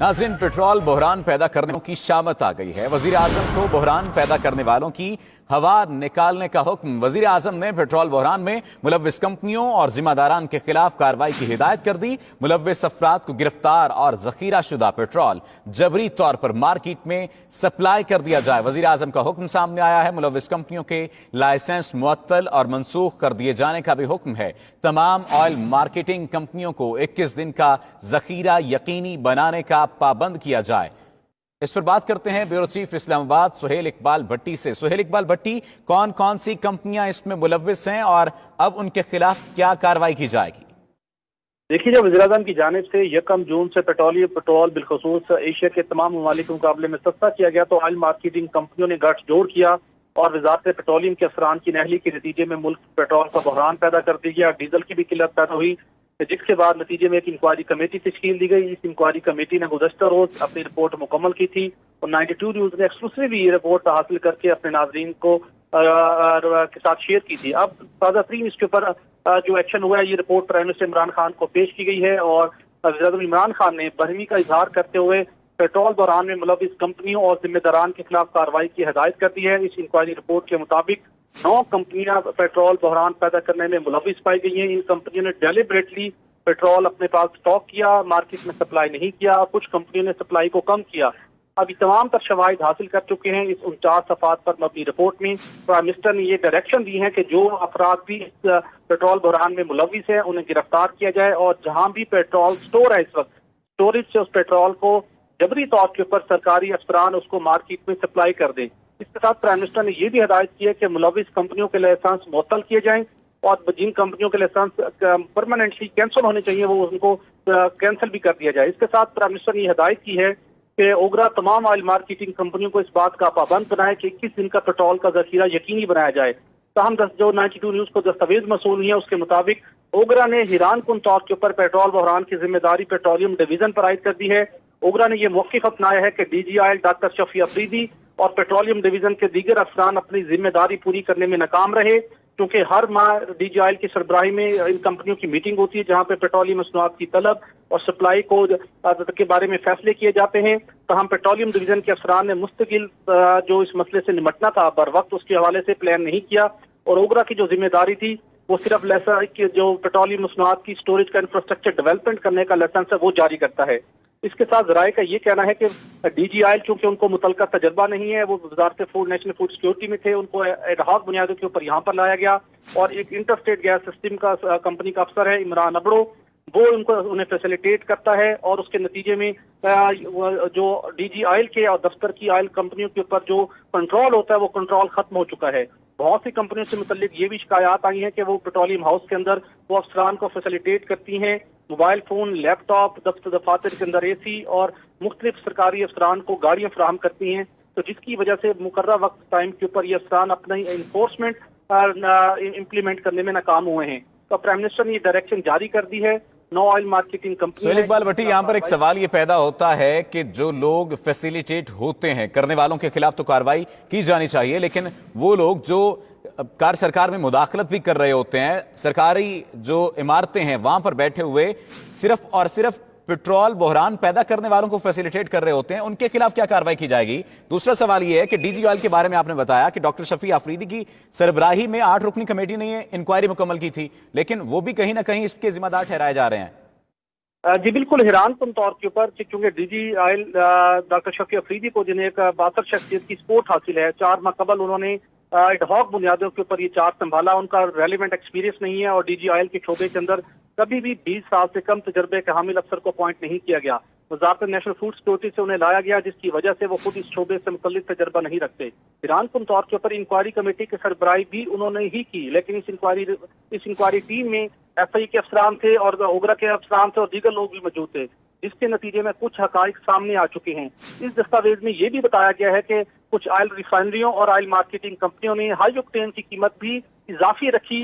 नाज़रीन, पेट्रोल बहरान पैदा करने की शामत आ गई है। वजीर आजम को बहरान पैदा करने वालों की हवा निकालने का हुक्म। वजीर आजम ने पेट्रोल बहरान में मुलव्विस कंपनियों और जिम्मेदारान के खिलाफ कार्रवाई की हिदायत कर दी। मुलव्विस अफराद को गिरफ्तार और जखीरा शुदा पेट्रोल जबरी तौर पर मार्केट में सप्लाई कर दिया जाए। वजीर आजम का हुक्म सामने आया है। मुलव्विस कंपनियों के लाइसेंस मुअत्तल और मनसूख कर दिए जाने का भी हुक्म है। तमाम ऑयल मार्केटिंग कंपनियों को 21 दिन का जखीरा यकीनी बनाने का पाबंद किया जाए। इस पर बात करते हैं ब्यूरो चीफ इस्लामाबाद सुहेल इकबाल भट्टी से। सुहेल इकबाल भट्टी, कौन कौन सी कंपनियां इसमें मुलव्विस हैं और अब उनके खिलाफ क्या कार्रवाई की जाएगी? देखिए, जब वज़ीर आज़म की जानिब से 1 जून से पेट्रोल बिलखुसूस एशिया के तमाम ममालिक के मुकाबले में सस्ता किया गया, तो ऑयल मार्केटिंग कंपनियों ने गठजोड़ किया और वजारत पेट्रोलियम के अफसरान की नहली के नतीजे में मुल्क पेट्रोल का बहरान पैदा कर दिया गया। डीजल की भी किल्लत पैदा हुई, जिसके बाद नतीजे में एक इंक्वायरी कमेटी तश्कील दी गई। इस इंक्वायरी कमेटी ने गुज़श्ता रोज अपनी रिपोर्ट मुकम्मल की थी और 92 न्यूज़ ने एक्सक्लूसिव ये रिपोर्ट हासिल करके अपने नाज़रीन को के साथ शेयर की थी। अब ताज़ा तरीन इसके ऊपर जो एक्शन हुआ है, ये report prime minister Imran Khan को पेश की गई है और वज़ीर इमरान खान ने बरहमी का इजहार करते हुए पेट्रोल बहरान में मुलव्विस कंपनियों और जिम्मेदारान के खिलाफ कार्रवाई की हिदायत कर दी है। इस इंक्वायरी रिपोर्ट के मुताबिक 9 कंपनियां पेट्रोल बहरान पैदा करने में मुलव्विस पाई गई हैं। इन कंपनियों ने डेलिबरेटली पेट्रोल अपने पास स्टॉक किया, मार्केट में सप्लाई नहीं किया और कुछ कंपनियों ने सप्लाई को कम किया। अभी तमाम तर शवाहिद हासिल कर चुके हैं। इस 49 सफ़ात पर मबनी रिपोर्ट में प्राइम मिनिस्टर ने ये डायरेक्शन दी है कि जो अफराद भी इस पेट्रोल बहरान में मुलव्विस है उन्हें गिरफ्तार किया जाए और जहां भी पेट्रोल स्टोर है, इस वक्त स्टोरेज से उस पेट्रोल को जबरी तौर के ऊपर सरकारी अफसरान उसको मार्केट में सप्लाई कर दें। इसके साथ प्राइम मिनिस्टर ने यह भी हिदायत की है कि मुलव्विस कंपनियों के लाइसेंस मुअत्तल किए जाएं और जिन कंपनियों के लाइसेंस परमानेंटली कैंसिल होने चाहिए वो उनको कैंसिल भी कर दिया जाए। इसके साथ प्राइम मिनिस्टर ने हिदायत की है कि ओगरा तमाम ऑयल मार्केटिंग कंपनियों को इस बात का पाबंद बनाए कि 21 दिन का पेट्रोल का जखीरा यकीनी बनाया जाए। तहम जो 92 न्यूज़ को दस्तावेज मसूल हुई है उसके मुताबिक ओगरा ने हैरान कुन तौर के ऊपर पेट्रोल बहरान की जिम्मेदारी पेट्रोलियम डिवीजन पर आयद कर दी है। ओगरा ने यह मौक़िफ़ अपनाया है कि DG oil doctor Shafi Afridi और पेट्रोलियम डिवीजन के दीगर अफसरान अपनी जिम्मेदारी पूरी करने में नाकाम रहे, क्योंकि हर माह डीजी ऑयल की सरबराही में इन कंपनियों की मीटिंग होती है जहां पे पेट्रोलियम मसनूआत की तलब और सप्लाई को के बारे में फैसले किए जाते हैं। तहम पेट्रोलियम डिवीजन के अफसरान ने मुस्तकिल जो इस मसले से निपटना था बर वक्त उसके हवाले से प्लान नहीं किया और ओगरा की जो जिम्मेदारी थी वो सिर्फ जो पेट्रोलियम मसनूआत की स्टोरेज का इंफ्रास्ट्रक्चर डेवलपमेंट करने का लाइसेंस है वो जारी करता है। इसके साथ ज़राए का ये कहना है कि डीजी ऑयल चूंकि उनको मुतलका तजर्बा नहीं है, वो वजारत फूड नेशनल फूड सिक्योरिटी में थे, उनको एडहॉक बुनियादों के ऊपर यहाँ पर लाया गया और एक इंटरस्टेट गैस सिस्टम का कंपनी का अफसर है इमरान अबड़ो, वो उन्हें फैसिलिटेट करता है और उसके नतीजे में जो डीजी ऑयल के और दफ्तर की ऑयल कंपनियों के ऊपर जो कंट्रोल होता है वो कंट्रोल खत्म हो चुका है। बहुत सी कंपनियों से मुतल्लिक ये भी शिकायत आई हैं कि वो पेट्रोलियम हाउस के अंदर वो अफसरान को फैसिलिटेट करती हैं, मोबाइल फोन, लैपटॉप, दफातर के अंदर एसी और मुख्तलिफ सरकारी अफसरान को गाड़ियां फराहम करती हैं, तो जिसकी वजह से मुकर्रर वक्त टाइम के ऊपर ये अफसरान अपनी इन्फोर्समेंट इम्प्लीमेंट करने में नाकाम हुए हैं। तो प्राइम मिनिस्टर ने ये डायरेक्शन जारी कर दी है। 9 oil marketing company. Suhail Iqbal Bhatti, यहाँ पर एक सवाल ये पैदा होता है कि जो लोग फैसिलिटेट होते हैं करने वालों के खिलाफ तो कार्रवाई की जानी चाहिए, लेकिन वो लोग जो कार सरकार में मुदाखलत भी कर रहे होते हैं, सरकारी जो इमारतें हैं वहां पर बैठे हुए सिर्फ और सिर्फ पेट्रोल बहरान पैदा करने वालों को फैसिलिटेट कर रहे होते हैं, उनके खिलाफ क्या कार्रवाई की जाएगी? दूसरा सवाल यह है कि डीजी ऑयल के बारे में आपने बताया कि डॉक्टर शफी अफरीदी की सरबराही में 8 रुकनी कमेटी ने इंक्वायरी मुकम्मल की थी, लेकिन वो भी कहीं ना कहीं इसके जिम्मेदार ठहराए जा रहे हैं। जी बिल्कुल, हैरान कुन तौर के ऊपर क्योंकि DG oil doctor Shafi Afridi को जिन्हें एक बासर शख्सियत की सपोर्ट हासिल है, 4 माह कबल उन्होंने एडहॉक बुनियादों के ऊपर ये चार्ज संभाला, उनका रेलिवेंट एक्सपीरियंस नहीं है और डीजी ऑयल के शोबे के अंदर कभी भी 20 साल से कम तजर्बे के हामिल अफसर को अपॉइंट नहीं किया गया। वजारत नेशनल फूड सिक्योरिटी से उन्हें लाया गया, जिसकी वजह से वो खुद इस शोबे से मुतल्लिक तजर्बा नहीं रखते। हैरान कुन तौर के ऊपर इंक्वायरी कमेटी की सरबराही भी उन्होंने ही की, लेकिन इस इंक्वायरी टीम में एफआई के अफसरान थे और ओगरा के अफसरान थे और दीगर लोग भी मौजूद थे, जिसके नतीजे में कुछ हकाइक सामने आ चुके हैं। इस दस्तावेज में यह भी बताया गया है कि कुछ ऑयल रिफाइनरियों और ऑयल मार्केटिंग कंपनियों ने हाई ऑक्टेन की कीमत भी इजाफी रखी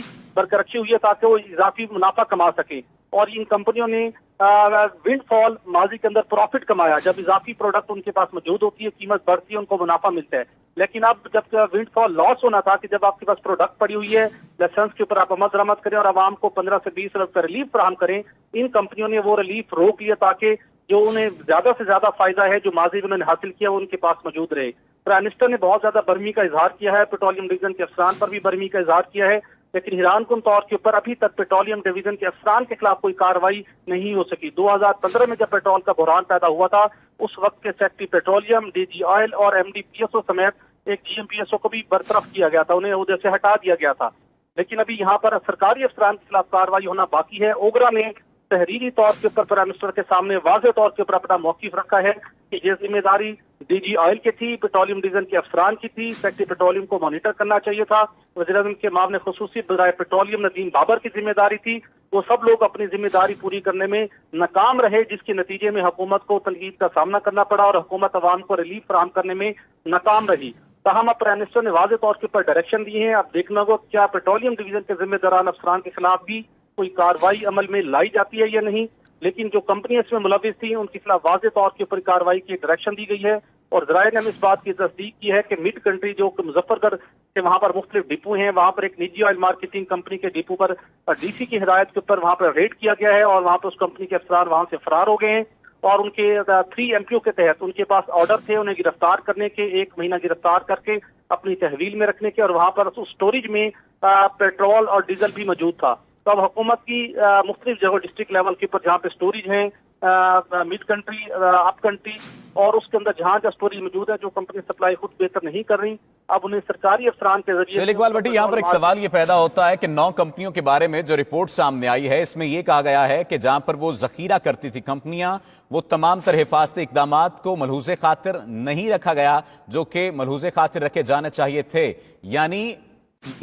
हुई है ताकि वो इजाफी मुनाफा कमा सके और इन कंपनियों ने विंडफॉल माजी के अंदर प्रॉफिट कमाया। जब इजाफी प्रोडक्ट उनके पास मौजूद होती है, कीमत बढ़ती है, उनको मुनाफा मिलता है। लेकिन अब जब विंडफॉल लॉस होना था कि जब आपके पास प्रोडक्ट पड़ी हुई है, लाइसेंस के ऊपर आप अमल दरामद करें और आवाम को 15 से 20 अरब का रिलीफ फराहम करें, इन कंपनियों ने वो रिलीफ रोक लिया ताकि जो उन्हें ज्यादा से ज्यादा फायदा है जो माजी में उन्होंने हासिल किया वो उनके पास मौजूद रहे। प्राइम मिनिस्टर ने बहुत ज्यादा बरहमी का इजहार किया है, पेट्रोलियम डिवीजन के अफसरान पर भी बरहमी का इजहार किया है, लेकिन हैरानकुन तौर के ऊपर अभी तक पेट्रोलियम डिवीजन के अफसरान के खिलाफ कोई कार्रवाई नहीं हो सकी। 2015 में जब पेट्रोल का बहरान पैदा हुआ था उस वक्त के सेक्रेटरी पेट्रोलियम, डीजी ऑयल और एमडी पीएसओ समेत एक जीएम पीएसओ को भी बरतरफ किया गया था, उन्हें उधर से हटा दिया गया था। लेकिन अभी यहाँ पर सरकारी अफसरान के खिलाफ कार्रवाई होना बाकी है। ओगरा ने तहरीरी तौर के ऊपर प्राइम मिनिस्टर के सामने वाज़ेह तौर के ऊपर अपना मौक़िफ़ रखा है कि ये जिम्मेदारी डीजी ऑयल की थी, पेट्रोलियम डिवीजन के अफसरान की थी, सेक्रेटरी पेट्रोलियम को मॉनिटर करना चाहिए था, वज़ीर-ए-आज़म के मामले खुसूसी बराए पेट्रोलियम नदीम बाबर की जिम्मेदारी थी। वो सब लोग अपनी जिम्मेदारी पूरी करने में नाकाम रहे, जिसके नतीजे में हुकूमत को तनकीद का सामना करना पड़ा और हुकूमत अवाम को रिलीफ फराहम करने में नाकाम रही। ताहम अब प्राइम मिनिस्टर ने वाज़ेह तौर के ऊपर डायरेक्शन दिए हैं। अब देखना होगा क्या पेट्रोलियम डिवीजन के जिम्मेदारान अफसरान के खिलाफ भी कोई कार्रवाई अमल में लाई जाती है या नहीं। लेकिन जो कंपनियां इसमें मुलविस थी उनके खिलाफ वाज़ेह तौर के ऊपर कार्रवाई की डायरेक्शन दी गई है। और ज़राए ने इस बात की तस्दीक की है कि मिड कंट्री जो मुजफ्फरगढ़ के वहां पर मुख्तलिफ डिपो हैं, वहां पर एक निजी ऑयल मार्केटिंग कंपनी के डिपो पर डीसी की हिदायत के ऊपर वहां पर रेड किया गया है और वहां पर उस कंपनी के अफसरान वहां से फरार हो गए हैं और उनके 3 MPO के तहत उनके पास ऑर्डर थे उन्हें गिरफ्तार करने के, 1 महीना गिरफ्तार करके अपनी तहवील में रखने के, और वहां पर उस स्टोरेज में पेट्रोल और डीजल भी मौजूद था। तो अब हुकूमत की मुख्तलिफ जगह डिस्ट्रिक्ट लेवल के ऊपर जहाँ पे स्टोरेज है, मिड कंट्री, अप कंट्री और उसके अंदर जहाँ जहाँ स्टोरेज मौजूद है, जो कंपनी सप्लाई खुद बेहतर नहीं कर रही, अब उन्हें सरकारी अफसरान के जरिए। शैल इकबाल भट्टी, यहाँ पर एक सवाल ये पैदा होता है कि 9 कंपनियों के बारे में जो रिपोर्ट सामने आई है इसमें यह कहा गया है कि जहां पर वो जखीरा करती थी कंपनियां, वो तमाम तरह हिफाजती इकदाम को मलहूज़े खातिर नहीं रखा गया जो कि मलहूज़े खातिर रखे जाने चाहिए थे। यानी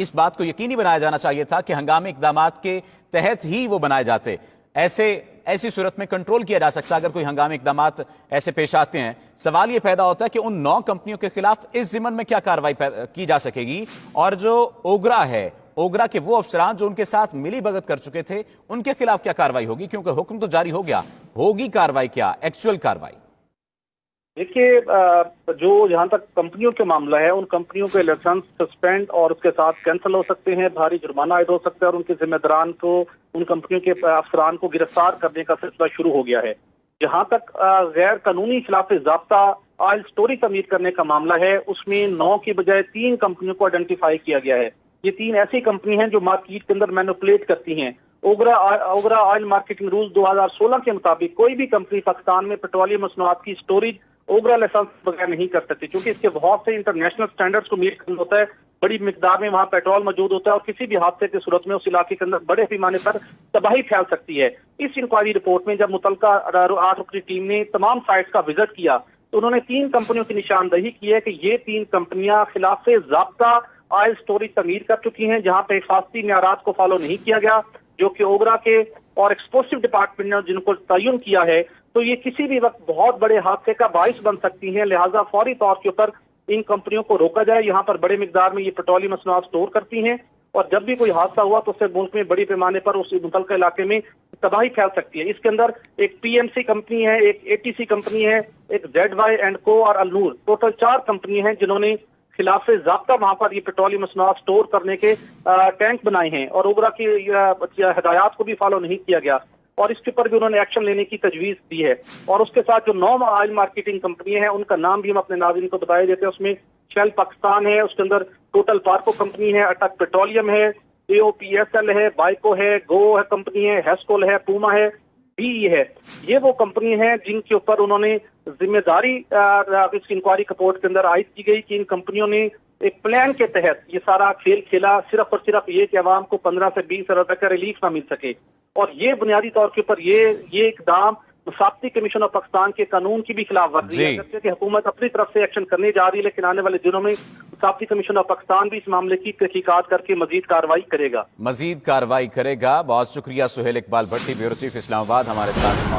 इस बात को यकीनी बनाया जाना चाहिए था कि हंगामी इकदाम के तहत ही वो बनाए जाते। ऐसी सूरत में कंट्रोल किया जा सकता अगर कोई हंगामी इकदाम ऐसे पेश आते हैं। सवाल ये पैदा होता है कि उन 9 कंपनियों के खिलाफ इस जिमन में क्या कार्रवाई की जा सकेगी, और जो ओगरा है, ओगरा के वो अफसरान जो उनके साथ मिली भगत कर चुके थे, उनके खिलाफ क्या कार्रवाई होगी? क्योंकि हुक्म तो जारी हो गया, होगी कार्रवाई क्या, एक्चुअल कार्रवाई? देखिए, जो जहां तक कंपनियों के मामला है, उन कंपनियों के लाइसेंस सस्पेंड और उसके साथ कैंसिल हो सकते हैं, भारी जुर्माना आयद हो सकता है और उनके जिम्मेदारान को, उन कंपनियों के अफसरान को गिरफ्तार करने का सिलसिला शुरू हो गया है। जहां तक गैर कानूनी खिलाफ ज़ाब्ता ऑयल स्टोरेज तमीर करने का मामला है, उसमें 9 की बजाय 3 कंपनियों को आइडेंटिफाई किया गया है। ये 3 ऐसी कंपनी हैं जो मार्केट के अंदर मैनिपुलेट करती हैं। ओगरा ऑयल मार्केटिंग रूल्स 2016 के मुताबिक कोई भी कंपनी पाकिस्तान में पेट्रोलियम मसनूआत की स्टोरेज ओगरा लाइसेंस बगैर नहीं कर सकती, क्योंकि इसके बहुत से इंटरनेशनल स्टैंडर्ड्स को मीट करना होता है, बड़ी मिकदार में वहां पेट्रोल मौजूद होता है और किसी भी हादसे की सूरत में उस इलाके के अंदर बड़े पैमाने पर तबाही फैल सकती है। इस इंक्वायरी रिपोर्ट में जब मुतलका 8 रुकनी टीम ने तमाम साइट्स का विजिट किया तो उन्होंने 3 कंपनियों की निशानदही की है कि ये 3 कंपनियां खिलाफ ज़ाब्ता ऑयल स्टोरेज तमीर कर चुकी हैं, जहां पे हिफाजती मियारात को फॉलो नहीं किया गया, जो कि ओगरा के और एक्सप्लोसिव डिपार्टमेंट ने जिनको तयन किया है, तो ये किसी भी वक्त बहुत बड़े हादसे का बाइस बन सकती हैं। लिहाजा फौरी तौर के ऊपर इन कंपनियों को रोका जाए। यहाँ पर बड़े मिकदार में ये पेट्रोलियम मसनूआत स्टोर करती हैं और जब भी कोई हादसा हुआ तो उससे मुल्क में बड़ी पैमाने पर उस मुतलका इलाके में तबाही फैल सकती है। इसके अंदर एक PMC कंपनी है, एक ATC कंपनी है, एक ZY&Co और अलनूर, टोटल 4 कंपनी हैं जिन्होंने खिलाफ ज़ाब्ता वहां पर ये पेट्रोलियम मसनूआत स्टोर करने के टैंक बनाए हैं और ओगरा की हिदायत को भी फॉलो नहीं किया गया और इसके ऊपर भी उन्होंने एक्शन लेने की तजवीज दी है। और उसके साथ जो 9 ऑयल मार्केटिंग कंपनी है उनका नाम भी हम अपने नाज़रीन को बताए देते हैं। उसमें शेल पाकिस्तान है, उसके अंदर टोटल पार्को कंपनी है, अटक पेट्रोलियम है, AOPSL है, बाइको है, गो है कंपनी है, हेस्कोल है, पूमा है, BE है। ये वो कंपनी है जिनके ऊपर उन्होंने जिम्मेदारी इस इंक्वायरी रिपोर्ट के अंदर आयद की गई कि इन कंपनियों ने एक प्लान के तहत ये सारा खेल खेला, सिर्फ और सिर्फ ये कि अवाम को 15 से 20 अरब तक का रिलीफ ना मिल सके। और ये बुनियादी तौर के ऊपर ये इकदाम मुसाफती कमीशन ऑफ पाकिस्तान के कानून की भी खिलाफ वर्जी है, जबकि हुकूमत अपनी तरफ से एक्शन करने जा रही है, लेकिन आने वाले दिनों में मुसाफती कमीशन ऑफ पाकिस्तान भी इस मामले की तहकीकात करके मजीद कार्रवाई करेगा। बहुत शुक्रिया सुहेल इकबाल भट्टी, ब्यूरो चीफ इस्लामाबाद, हमारे साथ।